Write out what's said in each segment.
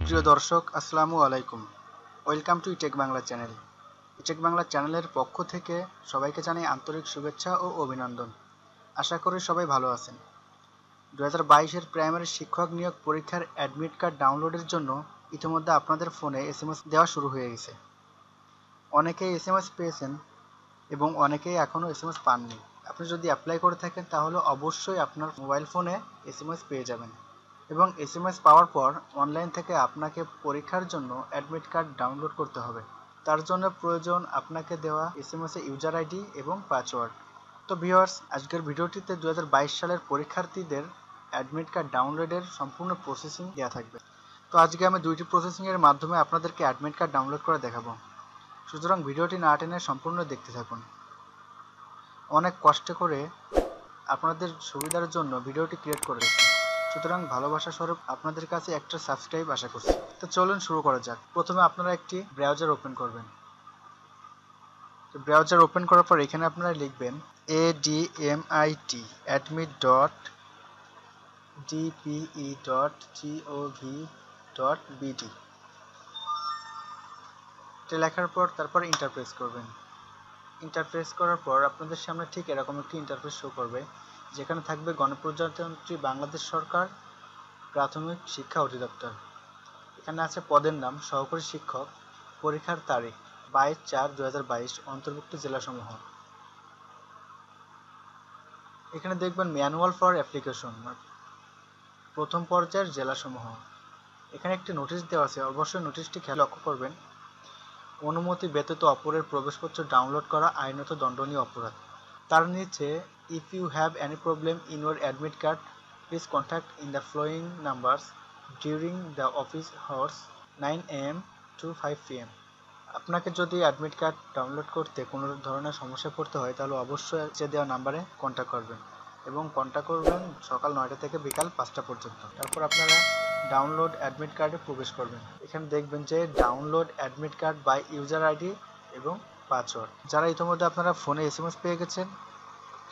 প্রিয় দর্শক, আসসালামু আলাইকুম। Welcome to eTech Bangla channel. ETech Bangla চ্যানেলের পক্ষ থেকে সবাইকে জানাই আন্তরিক শুভেচ্ছা ও অভিনন্দন। আশা করি সবাই ভালো আছেন। 2022-এর প্রাইমারি শিক্ষক নিয়োগ পরীক্ষার অ্যাডমিট কার্ড ডাউনলোডের জন্য ইতিমধ্যে আপনাদের ফোনে এসএমএস দেওয়া শুরু হয়ে গেছে। অনেকেই এসএমএস পেয়েছেন এবং অনেকেই এখনও এসএমএস পাননি। আপনি যদি অ্যাপ্লাই করে থাকেন তাহলে অবশ্যই আপনার মোবাইল ফোনে এসএমএস পেয়ে যাবেন এবং এসএমএস পাওয়ার পর অনলাইন থেকে আপনাকে পরীক্ষার জন্য অ্যাডমিট কার্ড ডাউনলোড করতে হবে। তার জন্য প্রয়োজন আপনাকে দেওয়া এসএমএস এ ইউজার আইডি এবং পাসওয়ার্ড। তো ভিউয়ার্স, আজকের ভিডিওটিতে 2022 সালের পরীক্ষার্থীদের অ্যাডমিট কার্ড ডাউনলোডের সম্পূর্ণ প্রসেসিং দেওয়া থাকবে। তো আজকে আমি দুইটি প্রসেসিংয়ের মাধ্যমে আপনাদেরকে অ্যাডমিট কার্ড ডাউনলোড করে দেখাবো। সুতরাং ভিডিওটি না টেনে সম্পূর্ণ দেখতে থাকুন। অনেক কষ্ট করে আপনাদের সুবিধার জন্য ভিডিওটি ক্রিয়েট করেছি, সুতরাং ভালোবাসা স্বরূপ আপনাদের কাছে একটা সাবস্ক্রাইব আশা করছি। তো চলুন শুরু করা যাক। প্রথমে আপনারা একটি ব্রাউজার ওপেন করবেন। তো ব্রাউজার ওপেন করার পর এখানে আপনারা লিখবেন admit.dpe.gov.bt। এটা লেখার পর তারপর ইন্টারপ্রেস করবেন। ইন্টারপ্রেস করার পর আপনাদের সামনে ঠিক এরকম একটি ইন্টারফেস শো করবে, যেখানে থাকবে গণপ্রজাতন্ত্রী বাংলাদেশ সরকার প্রাথমিক শিক্ষা অধিদপ্তর। এখানে আছে পদের নাম সহকারী শিক্ষক, পরীক্ষার তারিখ 22/4/2022, অন্তর্ভুক্ত জেলাসমূহ। এখানে দেখবেন ম্যানুয়াল ফর অ্যাপ্লিকেশন, প্রথম পর্যায়ের জেলাসমূহ। এখানে একটি নোটিশ দেওয়া আছে, অবশ্যই নোটিশটি খেয়াল লক্ষ্য করবেন। অনুমতি ব্যতীত অপরের প্রবেশপত্র ডাউনলোড করা আইনত দণ্ডনীয় অপরাধ। তার নিচে if you have any problem in your admit card please contact in the following numbers during the office hours 9 AM to 5 PM। আপনাকে যদি অ্যাডমিট কার্ড ডাউনলোড করতে কোনো ধরনের সমস্যা পড়তে হয় তাহলে অবশ্যই যে দেওয়া নাম্বারে কন্ট্যাক্ট করবেন এবং কন্ট্যাক্ট করবেন সকাল 9টা থেকে বিকাল 5টা পর্যন্ত। তারপর আপনারা ডাউনলোড অ্যাডমিট কার্ডে প্রবেশ করবেন। এখানে দেখবেন যে download admit card by user ID এবং পাসওয়ার্ড। যারা ইতিমধ্যে আপনারা ফোনে এসএমএস পেয়ে গেছেন,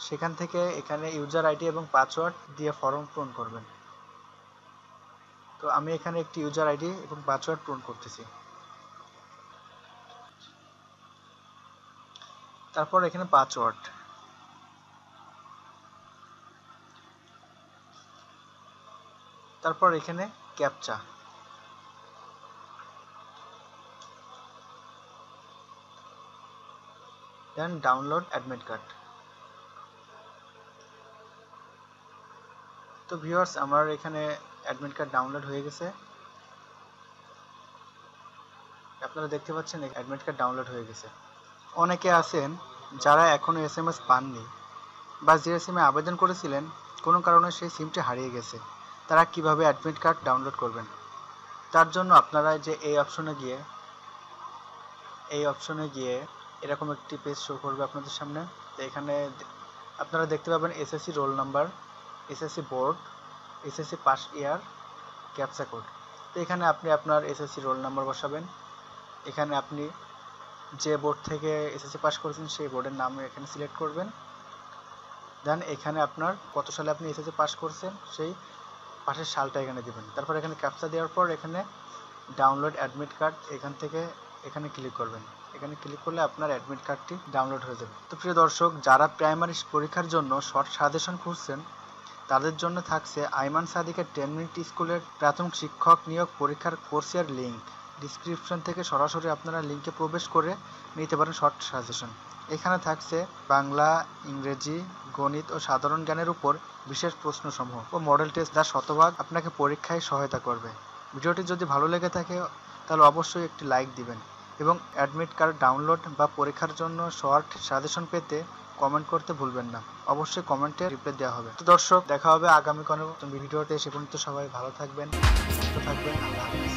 সেখান থেকে এখানে ইউজার আইডি এবং পাসওয়ার্ড দিয়ে ফর্ম পূরণ করবেন। তো আমি এখানে একটি ইউজার আইডি এবং পাসওয়ার্ড পূরণ করতেছি। তারপর এখানে পাসওয়ার্ড, তারপর এখানে ক্যাপচা, দেন ডাউনলোড অ্যাডমিট কার্ড। তো ভিউয়ার্স, আমার এখানে অ্যাডমিট কার্ড ডাউনলোড হয়ে গেছে। আপনারা দেখতে পাচ্ছেন অ্যাডমিট কার্ড ডাউনলোড হয়ে গেছে। অনেকে আছেন যারা এখনও এসএমএস পাননি বা যে সিমে আবেদন করেছিলেন কোনো কারণে সেই সিমটি হারিয়ে গেছে, তারা কিভাবে অ্যাডমিট কার্ড ডাউনলোড করবেন? তার জন্য আপনারা যে এই অপশনে গিয়ে এরকম একটি পেজ শো করবে আপনাদের সামনে। তো এখানে আপনারা দেখতে পাবেন SSC roll number, SSC board, SSC pass year, captcha code. তো এখানে আপনি আপনার এসএসসি রোল নাম্বার বসাবেন। এখানে আপনি যে বোর্ড থেকে এসএসসি পাস করেছেন সেই বোর্ডের নাম এখানে সিলেক্ট করবেন। দেন এখানে আপনার কত সালে আপনি এসএসসি পাস করছেন সেই পাশের সালটা এখানে দেবেন। তারপর এখানে ক্যাপচা দেওয়ার পর এখানে ডাউনলোড অ্যাডমিট কার্ড এখান থেকে এখানে ক্লিক করবেন। এখানে ক্লিক করলে আপনার অ্যাডমিট কার্ডটি ডাউনলোড হয়ে যাবে। তো প্রিয় দর্শক, যারা প্রাইমারি পরীক্ষার জন্য শর্ট সাজেশন খুঁজছেন তাদের জন্য থাকছে আইমান সাদিকের 10 মিনিট স্কুলের প্রাথমিক শিক্ষক নিয়োগ পরীক্ষার কোর্সের লিঙ্ক। ডিসক্রিপশন থেকে সরাসরি আপনারা লিঙ্কে প্রবেশ করে নিতে পারেন শর্ট সাজেশন। এখানে থাকছে বাংলা, ইংরেজি, গণিত ও সাধারণ জ্ঞানের উপর বিশেষ প্রশ্নসমূহ ও মডেল টেস্ট, যা শতভাগ আপনাকে পরীক্ষায় সহায়তা করবে। ভিডিওটি যদি ভালো লেগে থাকে তাহলে অবশ্যই একটি লাইক দিবেন এবং অ্যাডমিট কার্ড ডাউনলোড বা পরীক্ষার জন্য শর্ট সাজেশন পেতে কমেন্ট করতে ভুলবেন না। অবশ্যই কমেন্টে রিপ্লাই দেওয়া হবে। তো দর্শক, দেখা হবে আগামী কোনো ভিডিওতে। সে পর্যন্ত সবাই ভালো থাকবেন, সুস্থ থাকবেন। আল্লাহ হাফেজ।